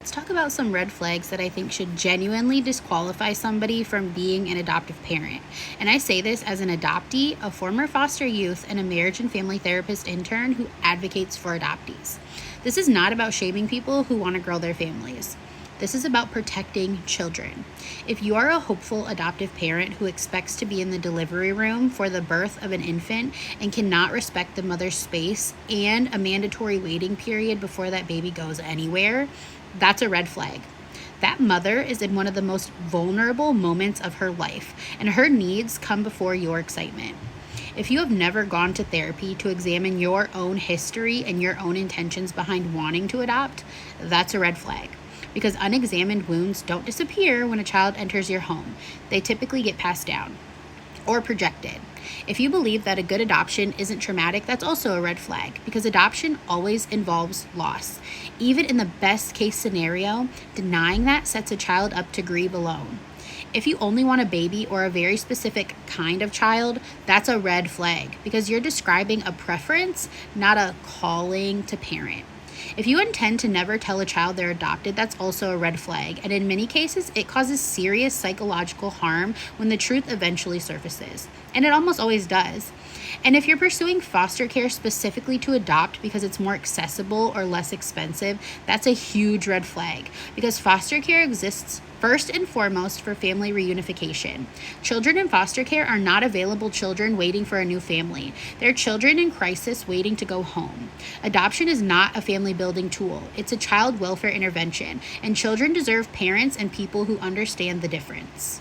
Let's talk about some red flags that I think should genuinely disqualify somebody from being an adoptive parent. And I say this as an adoptee, a former foster youth, and a marriage and family therapist intern who advocates for adoptees. This is not about shaming people who want to grow their families. This is about protecting children. If you are a hopeful adoptive parent who expects to be in the delivery room for the birth of an infant and cannot respect the mother's space and a mandatory waiting period before that baby goes anywhere, that's a red flag. That mother is in one of the most vulnerable moments of her life, and her needs come before your excitement. If you have never gone to therapy to examine your own history and your own intentions behind wanting to adopt, that's a red flag. Because unexamined wounds don't disappear when a child enters your home. They typically get passed down or projected. If you believe that a good adoption isn't traumatic, that's also a red flag, because adoption always involves loss. Even in the best case scenario, denying that sets a child up to grieve alone. If you only want a baby or a very specific kind of child, that's a red flag, because you're describing a preference, not a calling to parent. If you intend to never tell a child they're adopted, that's also a red flag, and in many cases, it causes serious psychological harm when the truth eventually surfaces, and it almost always does. And if you're pursuing foster care specifically to adopt because it's more accessible or less expensive, that's a huge red flag, because foster care exists first and foremost for family reunification. Children in foster care are not available children waiting for a new family. They're children in crisis waiting to go home. Adoption is not a family building tool. It's a child welfare intervention, and children deserve parents and people who understand the difference.